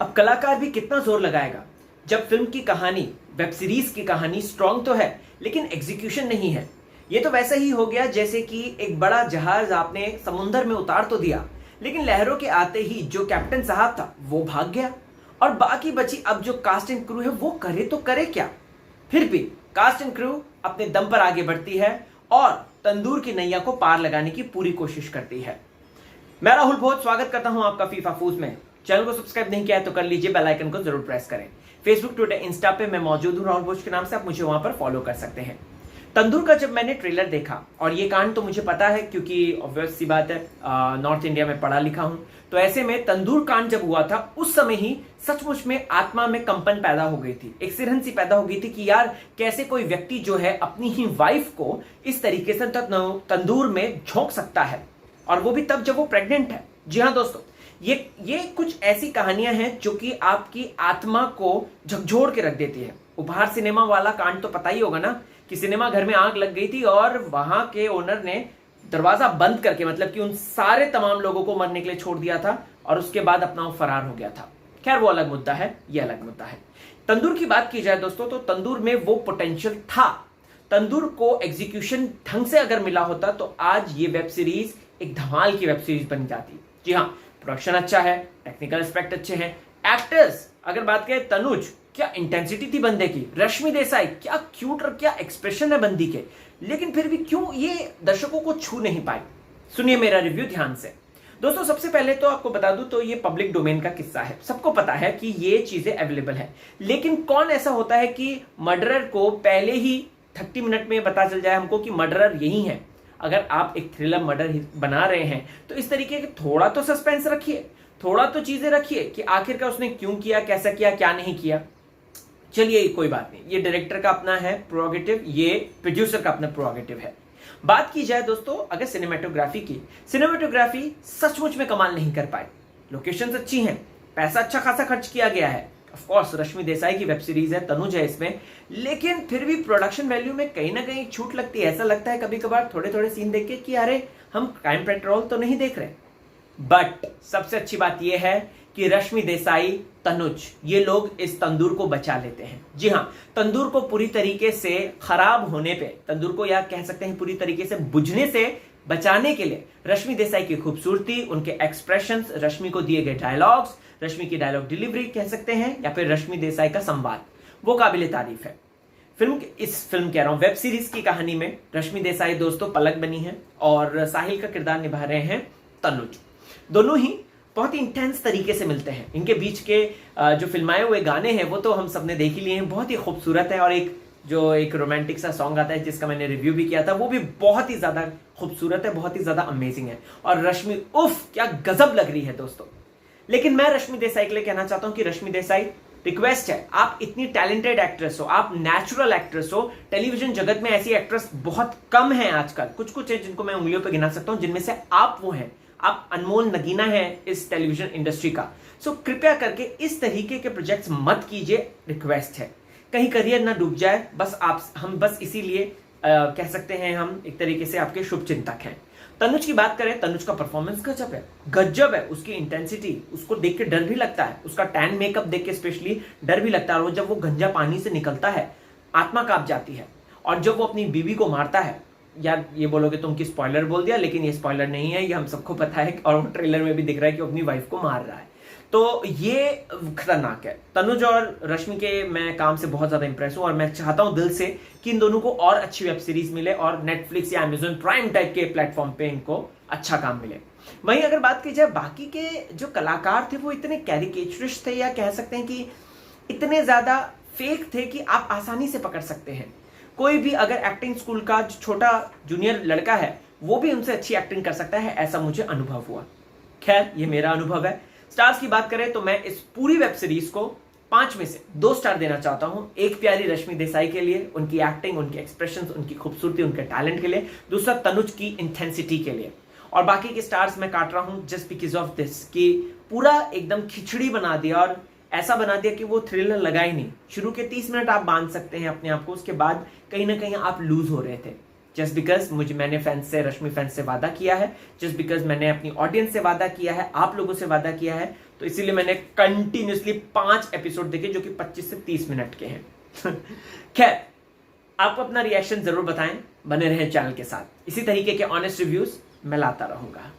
अब कलाकार भी कितना जोर लगाएगा जब फिल्म की कहानी, वेब सीरीज की कहानी स्ट्रांग तो है लेकिन एग्जीक्यूशन नहीं है। ये तो वैसा ही हो गया जैसे कि एक बड़ा जहाज आपने समुंदर में उतार तो दिया, लेकिन लहरों के आते ही जो कैप्टन साहब था वो भाग गया और बाकी बची अब जो कास्ट एंड क्रू है वो करे तो करे क्या। फिर भी कास्ट एंड क्रू अपने दम पर आगे बढ़ती है और तंदूर की नैया को पार लगाने की पूरी कोशिश करती है। मैं राहुल बहुत स्वागत करता हूं आपका फीफा फूज में। चैनल को सब्सक्राइब नहीं किया है तो कर लीजिए, बेल आइकन को जरूर प्रेस करें। फेसबुक, ट्विटर, इंस्टा पे मैं मौजूद हूं राहुल भोज के नाम से, आप मुझे वहां पर फॉलो कर सकते हैं। तंदूर का जब मैंने ट्रेलर देखा, और ये कांड तो मुझे पता है क्योंकि ऑब्वियस सी बात है, नॉर्थ इंडिया में पढ़ा लिखा हूं, तो ऐसे में तंदूर कांड जब हुआ था उस समय ही सचमुच में आत्मा में कंपन पैदा हो गई थी, एक सिरहन सी पैदा हो गई थी कि यार कैसे कोई व्यक्ति जो है अपनी ही वाइफ को इस तरीके से तंदूर में झोंक सकता है, और वो भी तब जब वो प्रेग्नेंट है। जी हाँ दोस्तों, ये कुछ ऐसी कहानियां हैं जो कि आपकी आत्मा को झकझोर के रख देती है। उपहार सिनेमा वाला कांड तो पता ही होगा ना, कि सिनेमा घर में आग लग गई थी और वहां के ओनर ने दरवाजा बंद करके, मतलब कि उन सारे तमाम लोगों को मरने के लिए छोड़ दिया था और उसके बाद अपना वो फरार हो गया था। खैर वो अलग मुद्दा है, ये अलग मुद्दा है। तंदूर की बात की जाए दोस्तों तो तंदूर में वो पोटेंशियल था। तंदूर को एग्जीक्यूशन ढंग से अगर मिला होता तो आज ये वेब सीरीज एक धमाल की वेब सीरीज बन जाती। जी हाँ, प्रोडक्शन अच्छा है, टेक्निकल एस्पेक्ट अच्छे हैं, एक्टर्स अगर बात करें, तनुज क्या इंटेंसिटी थी बंदे की, रश्मि देसाई क्या क्यूट और क्या एक्सप्रेशन है बंदी के, लेकिन फिर भी क्यों ये दर्शकों को छू नहीं पाई। सुनिए मेरा रिव्यू ध्यान से दोस्तों। सबसे पहले तो आपको बता दूं तो ये पब्लिक डोमेन का किस्सा है, सबको पता है कि ये चीजें अवेलेबल है, लेकिन कौन ऐसा होता है कि मर्डरर को पहले ही 30 मिनट में पता चल जाए हमको कि मर्डरर यही है। अगर आप एक थ्रिलर मर्डर बना रहे हैं तो इस तरीके के थोड़ा तो सस्पेंस रखिए, थोड़ा तो चीजें रखिए कि आखिरकार उसने क्यों किया, कैसा किया, क्या नहीं किया। चलिए कोई बात नहीं, ये डायरेक्टर का अपना है प्रोगेटिव, ये प्रोड्यूसर का अपना प्रोगेटिव है। बात की जाए दोस्तों अगर सिनेमेटोग्राफी की, सिनेमेटोग्राफी सचमुच में कमाल नहीं कर पाई। लोकेशंस अच्छी हैं, पैसा अच्छा खासा खर्च किया गया है, ऑफ कोर्स रश्मि देसाई की वेब सीरीज है, तनुज है इसमें, लेकिन फिर भी प्रोडक्शन वैल्यू में कहीं ना कहीं छूट लगती है। ऐसा लगता है कभी कभार थोड़े थोड़े सीन देख के कि अरे हम क्राइम पेट्रोल तो नहीं देख रहे। बट सबसे अच्छी बात यह है कि रश्मि देसाई, तनुज, ये लोग इस तंदूर को बचा लेते हैं। जी हाँ, तंदूर को पूरी तरीके से खराब होने पे, तंदूर को या कह सकते हैं पूरी तरीके से बुझने से बचाने के लिए रश्मि देसाई की खूबसूरती, उनके एक्सप्रेशंस, रश्मि को दिए गए डायलॉग्स, रश्मि की डायलॉग डिलीवरी कह सकते हैं, या फिर रश्मि देसाई का संवाद, वो काबिले तारीफ है। इस फिल्म कह रहा हूं, वेब सीरीज की कहानी में रश्मि देसाई दोस्तों पलक बनी है और साहिल का किरदार निभा रहे हैं तनुज। दोनों ही बहुत ही इंटेंस तरीके से मिलते हैं। इनके बीच के जो फिल्माए हुए गाने हैं वो तो हम सबने देख ही लिए हैं, बहुत ही खूबसूरत है, और एक रोमांटिक सा सॉन्ग आता है जिसका मैंने रिव्यू भी किया था, वो भी बहुत ही ज्यादा खूबसूरत है, बहुत ही ज्यादा अमेजिंग है। और रश्मि उफ क्या गजब लग रही है दोस्तों। लेकिन मैं रश्मि देसाई के लिए कहना चाहता हूं कि रश्मि देसाई, रिक्वेस्ट है, आप इतनी टैलेंटेड एक्ट्रेस हो, आप नेचुरल एक्ट्रेस हो, टेलीविजन जगत में ऐसी एक्ट्रेस बहुत कम है आजकल, कुछ कुछ है जिनको मैं उंगलियों पर गिना सकता हूं, जिनमें से आप वो हैं। आप अनमोल नगीना है इस टेलीविजन इंडस्ट्री का। सो कृपया करके इस तरीके के प्रोजेक्ट्स मत कीजिए, रिक्वेस्ट है, कहीं करियर ना डूब जाए। हम बस इसीलिए कह सकते हैं हम एक तरीके से आपके शुभ चिंतक हैं। तनुज की बात करें, तनुज का परफॉर्मेंस गजब है, उसकी इंटेंसिटी, उसको देख के डर भी लगता है, उसका टैन मेकअप देख के स्पेशली डर भी लगता है, और जब वो गंजा पानी से निकलता है आत्मा कांप जाती है, और जब वो अपनी बीवी को मारता है, यार ये बोलोगे तुम कि स्पॉइलर बोल दिया, लेकिन ये स्पॉइलर नहीं है, ये हम सबको पता है, और ट्रेलर में भी दिख रहा है कि वो अपनी वाइफ को मार रहा है, तो ये खतरनाक है। तनुज और रश्मि के मैं काम से बहुत ज्यादा इंप्रेस हूं, और मैं चाहता हूं दिल से कि इन दोनों को और अच्छी वेब सीरीज मिले और नेटफ्लिक्स या अमेजॉन प्राइम टाइप के प्लेटफॉर्म पे इनको अच्छा काम मिले। वहीं अगर बात की जाए बाकी के जो कलाकार थे, वो इतने कैरिकेचरिस्ट थे, या कह सकते हैं कि इतने ज्यादा फेक थे कि आप आसानी से पकड़ सकते हैं। कोई भी अगर एक्टिंग स्कूल का छोटा जूनियर लड़का है, वो भी उनसे अच्छी एक्टिंग कर सकता है, ऐसा मुझे अनुभव हुआ। खैर ये मेरा अनुभव है। स्टार्स की बात करें तो मैं इस पूरी वेब सीरीज को 5 में से 2 स्टार देना चाहता हूं। एक प्यारी रश्मि देसाई के लिए, उनकी एक्टिंग, उनके एक्सप्रेशंस, उनकी खूबसूरती, उनके टैलेंट के लिए। दूसरा तनुज की इंटेंसिटी के लिए। और बाकी के स्टार्स मैं काट रहा हूं जस्ट बिकॉज ऑफ दिस, कि पूरा एकदम खिचड़ी बना दिया और ऐसा बना दिया कि वो थ्रिलर लगा ही नहीं। शुरू के 30 मिनट आप बांध सकते हैं अपने आप को, उसके बाद कहीं ना कहीं आप लूज हो रहे थे। जस्ट बिकॉज मैंने फैंस से, रश्मि फैंस से वादा किया है, जस्ट बिकॉज मैंने अपनी ऑडियंस से वादा किया है, आप लोगों से वादा किया है, तो इसीलिए मैंने कंटिन्यूसली 5 एपिसोड देखे जो कि 25 से 30 मिनट के हैं। खैर, आप अपना रिएक्शन जरूर बताएं, बने रहें चैनल के साथ। इसी तरीके के ऑनेस्ट रिव्यूज मैं लाता रहूंगा।